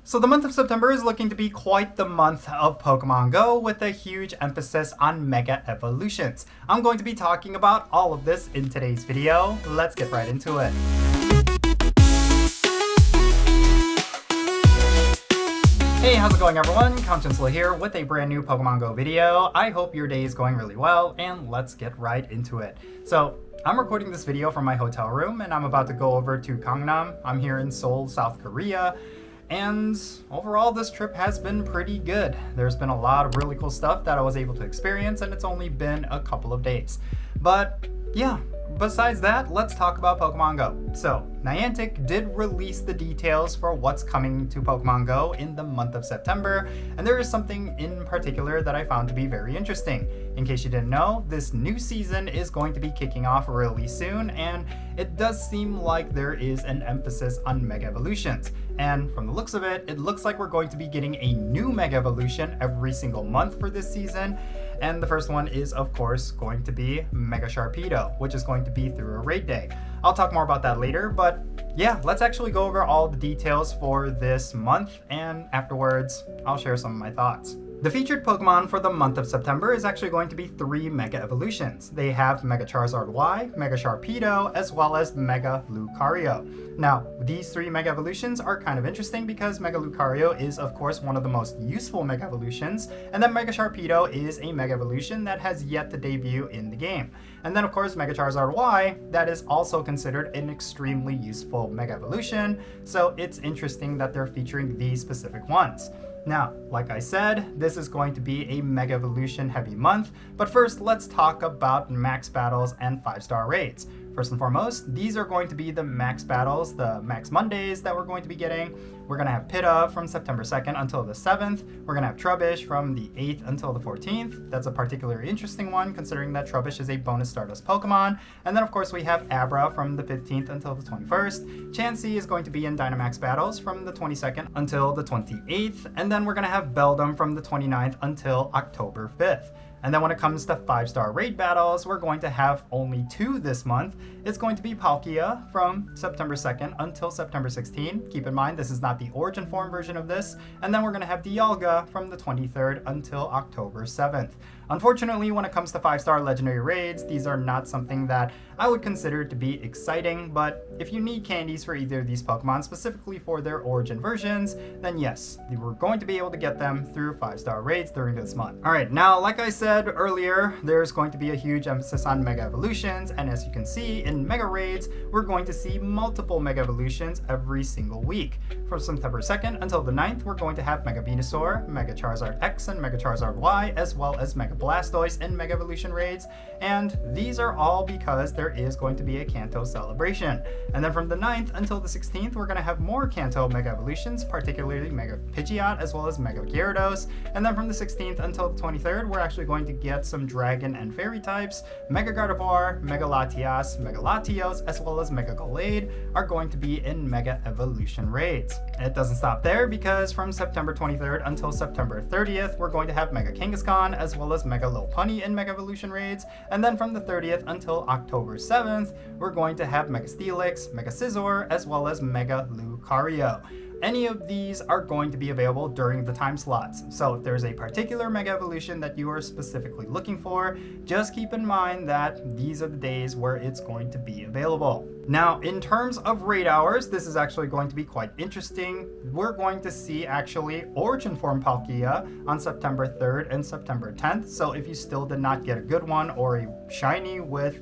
So the month of September is looking to be quite the month of Pokemon Go with a huge emphasis on Mega Evolutions. I'm going to be talking about all of this in today's video. Let's get right into it. Hey, how's it going everyone? Jinsula here with a brand new Pokemon Go video. I hope your day is going really well and let's get right into it. So I'm recording this video from my hotel room and I'm about to go over to Gangnam. I'm here in Seoul, South Korea. And overall, this trip has been pretty good. There's been a lot of really cool stuff that I was able to experience, and it's only been a couple of days. But yeah, besides that, let's talk about Pokemon Go. So, Niantic did release the details for what's coming to Pokemon Go in the month of September, and there is something in particular that I found to be very interesting. In case you didn't know, this new season is going to be kicking off really soon, and it does seem like there is an emphasis on Mega Evolutions. And from the looks of it, it looks like we're going to be getting a new Mega Evolution every single month for this season. And the first one is, of course, going to be Mega Sharpedo, which is going to be through a raid day. I'll talk more about that later, but yeah, let's actually go over all the details for this month, and afterwards, I'll share some of my thoughts. The featured Pokemon for the month of September is actually going to be 3 Mega Evolutions. They have Mega Charizard Y, Mega Sharpedo, as well as Mega Lucario. Now, these 3 Mega Evolutions are kind of interesting because Mega Lucario is, of course, one of the most useful Mega Evolutions, and then Mega Sharpedo is a Mega Evolution that has yet to debut in the game. And then, of course, Mega Charizard Y, that is also considered an extremely useful Mega Evolution, so it's interesting that they're featuring these specific ones. Now, like I said, this is going to be a Mega Evolution heavy month, but first let's talk about max battles and 5-star raids. First and foremost, these are going to be the max battles, the max Mondays that we're going to be getting. We're going to have Pitta from September 2nd until the 7th. We're going to have Trubbish from the 8th until the 14th. That's a particularly interesting one considering that Trubbish is a bonus Stardust Pokemon. And then of course we have Abra from the 15th until the 21st. Chansey is going to be in Dynamax battles from the 22nd until the 28th. And then we're going to have Beldum from the 29th until October 5th. And then when it comes to 5-star raid battles, we're going to have only 2 this month. It's going to be Palkia from September 2nd until September 16th. Keep in mind, this is not the origin form version of this. And then we're going to have Dialga from the 23rd until October 7th. Unfortunately, when it comes to 5-star legendary raids, these are not something that I would consider to be exciting, but if you need candies for either of these Pokemon, specifically for their origin versions, then yes, we're going to be able to get them through 5-star raids during this month. Alright, now like I said earlier, there's going to be a huge emphasis on Mega Evolutions, and as you can see, in Mega Raids, we're going to see multiple Mega Evolutions every single week. From September 2nd until the 9th, we're going to have Mega Venusaur, Mega Charizard X, and Mega Charizard Y, as well as Mega Blastoise in Mega Evolution raids, and these are all because there is going to be a Kanto celebration. And then from the 9th until the 16th, we're going to have more Kanto Mega Evolutions, particularly Mega Pidgeot as well as Mega Gyarados. And then from the 16th until the 23rd, we're actually going to get some Dragon and Fairy types. Mega Gardevoir, Mega Latias, Mega Latios, as well as Mega Gallade are going to be in Mega Evolution raids. And it doesn't stop there because from September 23rd until September 30th, we're going to have Mega Kangaskhan as well as Mega Lopunny in Mega Evolution raids, and then from the 30th until October 7th, we're going to have Mega Steelix, Mega Scizor, as well as Mega Lucario. Any of these are going to be available during the time slots. So if there's a particular Mega Evolution that you are specifically looking for, just keep in mind that these are the days where it's going to be available. Now, in terms of raid hours, this is actually going to be quite interesting. We're going to see actually Origin Form Palkia on September 3rd and September 10th. So if you still did not get a good one or a shiny with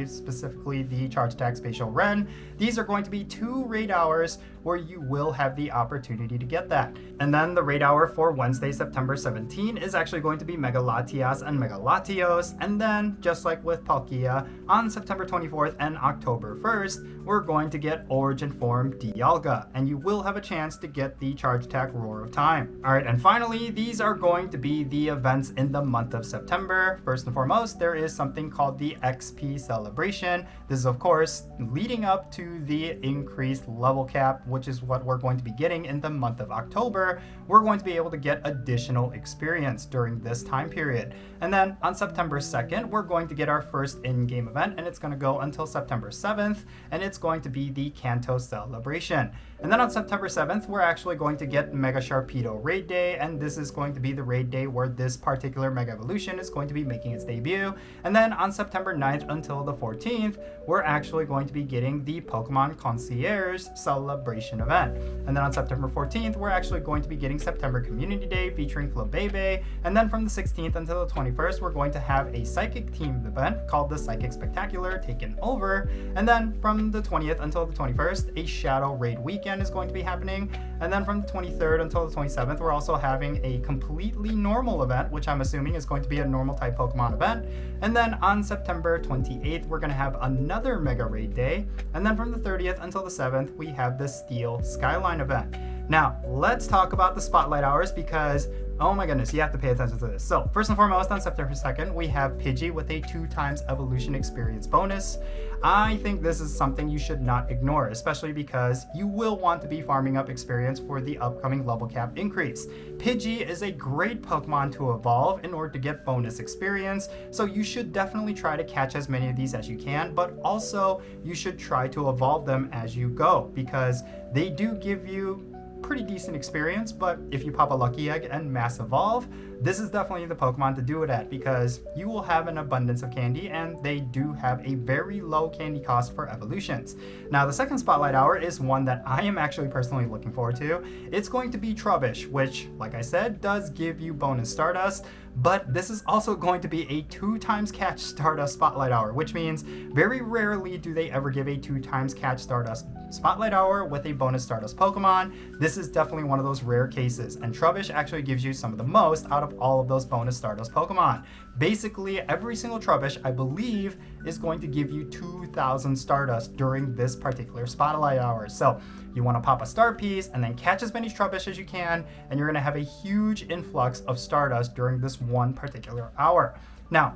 specifically the Charge Attack Spatial Ren, these are going to be 2 raid hours where you will have the opportunity to get that. And then the raid hour for Wednesday, September 17 is actually going to be Mega Latias and Mega Latios. And then, just like with Palkia, on September 24th and October 1st, we're going to get Origin Form Dialga, and you will have a chance to get the Charge Attack Roar of Time. Alright, and finally, these are going to be the events in the month of September. First and foremost, there is something called the XP Celebration. This is, of course, leading up to the increased level cap which is what we're going to be getting in the month of October, we're going to be able to get additional experience during this time period. And then on September 2nd, we're going to get our first in-game event, and it's going to go until September 7th, and it's going to be the Kanto Celebration. And then on September 7th, we're actually going to get Mega Sharpedo Raid Day, and this is going to be the raid day where this particular Mega Evolution is going to be making its debut. And then on September 9th until the 14th, we're actually going to be getting the Pokemon Concierge Celebration event. And then on September 14th, we're actually going to be getting September Community Day featuring Flabebe. And then from the 16th until the 21st, we're going to have a Psychic themed event called the Psychic Spectacular Taken Over. And then from the 20th until the 21st, a Shadow Raid Weekend is going to be happening. And then from the 23rd until the 27th, we're also having a completely normal event, which I'm assuming is going to be a normal type Pokemon event. And then on September 28th, we're going to have another Mega Raid Day. And then from the 30th until the 7th, we have the Steel Skyline event. Now, let's talk about the Spotlight Hours because, oh my goodness, you have to pay attention to this. So, first and foremost, on September 2nd, we have Pidgey with a 2x evolution experience bonus. I think this is something you should not ignore, especially because you will want to be farming up experience for the upcoming level cap increase. Pidgey is a great Pokemon to evolve in order to get bonus experience, so you should definitely try to catch as many of these as you can, but also you should try to evolve them as you go because they do give you pretty decent experience, but if you pop a lucky egg and mass evolve, this is definitely the Pokemon to do it at because you will have an abundance of candy and they do have a very low candy cost for evolutions. Now, the second Spotlight Hour is one that I am actually personally looking forward to. It's going to be Trubbish, which, like I said, does give you bonus Stardust, but this is also going to be a 2x catch Stardust Spotlight Hour, which means very rarely do they ever give a 2x catch Stardust Spotlight Hour with a bonus Stardust Pokemon. This is definitely one of those rare cases, and Trubbish actually gives you some of the most out of all of those bonus Stardust Pokemon. Basically, every single Trubbish, I believe, is going to give you 2,000 Stardust during this particular Spotlight Hour. So you want to pop a Star Piece and then catch as many Trubbish as you can, and you're going to have a huge influx of Stardust during this one particular hour. Now,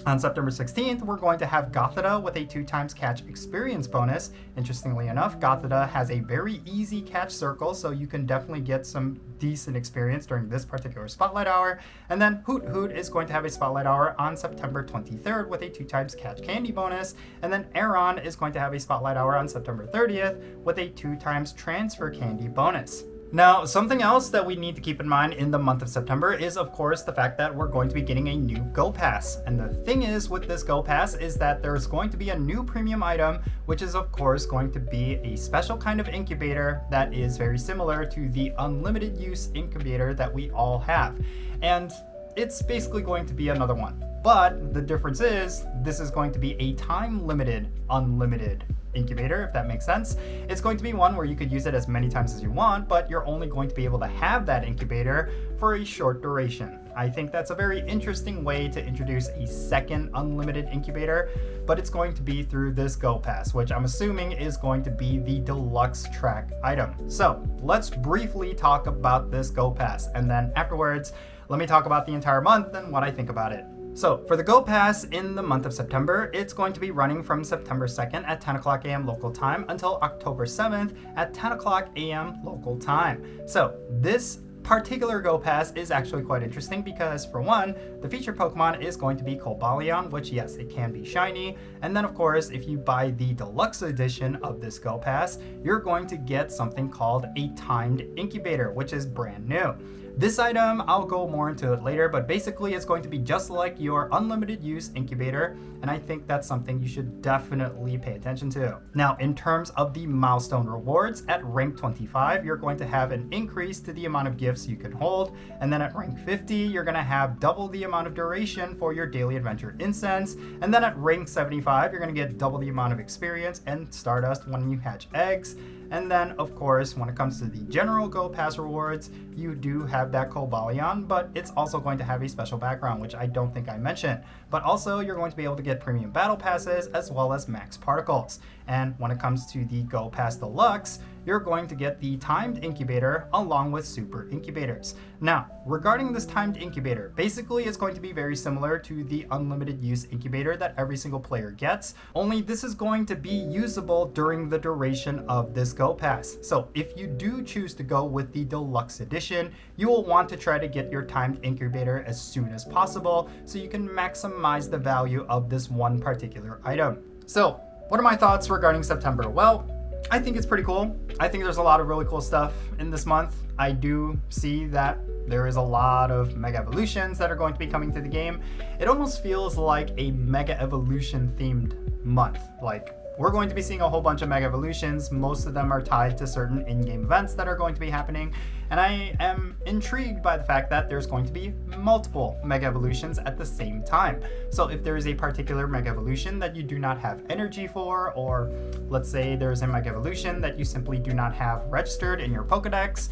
on September 16th, we're going to have Gothita with a 2x catch experience bonus. Interestingly enough, Gothita has a very easy catch circle, so you can definitely get some decent experience during this particular Spotlight Hour. And then Hoot Hoot is going to have a Spotlight Hour on September 23rd with a 2x catch candy bonus. And then Aron is going to have a Spotlight Hour on September 30th with a 2x transfer candy bonus. Now, something else that we need to keep in mind in the month of September is, of course, the fact that we're going to be getting a new Go Pass. And the thing is with this Go Pass is that there's going to be a new premium item, which is, of course, going to be a special kind of incubator that is very similar to the unlimited use incubator that we all have. And it's basically going to be another one. But the difference is this is going to be a time-limited, unlimited incubator, if that makes sense. It's going to be one where you could use it as many times as you want, but you're only going to be able to have that incubator for a short duration. I think that's a very interesting way to introduce a second unlimited incubator, but it's going to be through this Go Pass, which I'm assuming is going to be the deluxe track item. So let's briefly talk about this Go Pass, and then afterwards, let me talk about the entire month and what I think about it. So for the Go Pass in the month of September, it's going to be running from September 2nd at 10 o'clock a.m. local time until October 7th at 10 o'clock a.m. local time. So this particular Go Pass is actually quite interesting because, for one, the featured Pokemon is going to be Cobalion, which, yes, it can be shiny. And then, of course, if you buy the deluxe edition of this Go Pass, you're going to get something called a timed incubator, which is brand new. This item, I'll go more into it later, but basically it's going to be just like your unlimited use incubator, and I think that's something you should definitely pay attention to. Now, in terms of the milestone rewards, at rank 25, you're going to have an increase to the amount of gifts you can hold, and then at rank 50, you're going to have double the amount of duration for your daily adventure incense, and then at rank 75, you're going to get double the amount of experience and Stardust when you hatch eggs. And then, of course, when it comes to the general Go Pass rewards, you do have that Cobalion, but it's also going to have a special background, which I don't think I mentioned. But also, you're going to be able to get premium battle passes as well as max particles. And when it comes to the Go Pass Deluxe, you're going to get the timed incubator along with super incubators. Now, regarding this timed incubator, basically it's going to be very similar to the unlimited use incubator that every single player gets, only this is going to be usable during the duration of this Go Pass. So if you do choose to go with the deluxe edition, you will want to try to get your timed incubator as soon as possible so you can maximize the value of this one particular item. So what are my thoughts regarding September? Well, I think it's pretty cool. I think there's a lot of really cool stuff in this month. I do see that there is a lot of Mega Evolutions that are going to be coming to the game. It almost feels like a Mega Evolution themed month. Like, we're going to be seeing a whole bunch of Mega Evolutions. Most of them are tied to certain in-game events that are going to be happening. And I am intrigued by the fact that there's going to be multiple Mega Evolutions at the same time. So if there is a particular Mega Evolution that you do not have energy for, or let's say there's a Mega Evolution that you simply do not have registered in your Pokedex,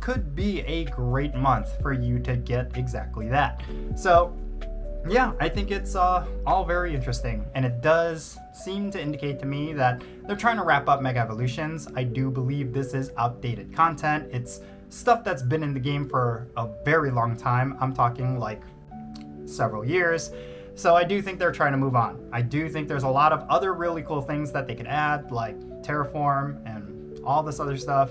could be a great month for you to get exactly that. So yeah, I think it's all very interesting, and it does seem to indicate to me that they're trying to wrap up Mega Evolutions. I do believe this is outdated content. It's stuff that's been in the game for a very long time. I'm talking like several years. So I do think they're trying to move on. I do think there's a lot of other really cool things that they could add, like Terraform and all this other stuff.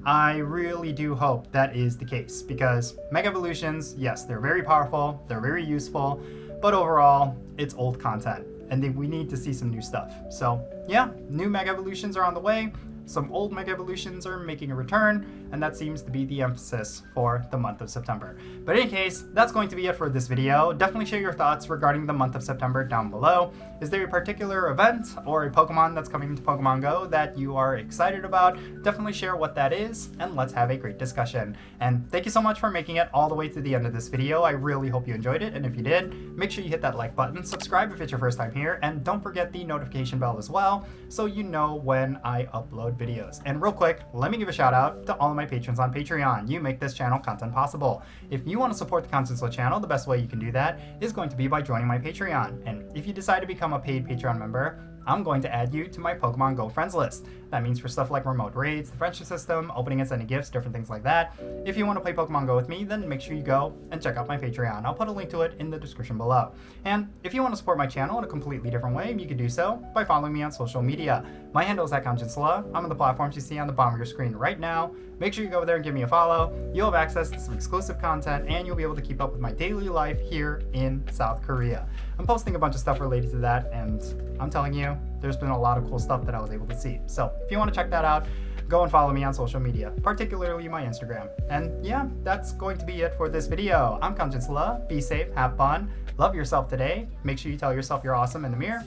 I really do hope that is the case, because Mega Evolutions, yes, they're very powerful, they're very useful, but overall, it's old content, and we need to see some new stuff. So yeah, new Mega Evolutions are on the way. Some old Mega Evolutions are making a return, and that seems to be the emphasis for the month of September. But in any case, that's going to be it for this video. Definitely share your thoughts regarding the month of September down below. Is there a particular event or a Pokemon that's coming to Pokemon Go that you are excited about? Definitely share what that is, and let's have a great discussion. And thank you so much for making it all the way to the end of this video. I really hope you enjoyed it, and if you did, make sure you hit that like button, subscribe if it's your first time here, and don't forget the notification bell as well, so you know when I upload videos. And real quick, let me give a shout out to all of my patrons on Patreon. You make this channel content possible. If you want to support the Jinsula channel, the best way you can do that is going to be by joining my Patreon. And if you decide to become a paid Patreon member, I'm going to add you to my Pokemon Go friends list. That means for stuff like remote raids, the friendship system, opening and sending gifts, different things like that. If you want to play Pokemon Go with me, then make sure you go and check out my Patreon. I'll put a link to it in the description below. And if you want to support my channel in a completely different way, you can do so by following me on social media. My handle is @Jinsula. I'm on the platforms you see on the bottom of your screen right now. Make sure you go over there and give me a follow. You'll have access to some exclusive content, and you'll be able to keep up with my daily life here in South Korea. I'm posting a bunch of stuff related to that, and I'm telling you, there's been a lot of cool stuff that I was able to see. So if you want to check that out, go and follow me on social media, particularly my Instagram. And yeah, that's going to be it for this video. I'm Jinsula. Be safe, have fun, love yourself today. Make sure you tell yourself you're awesome in the mirror,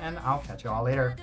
and I'll catch you all later.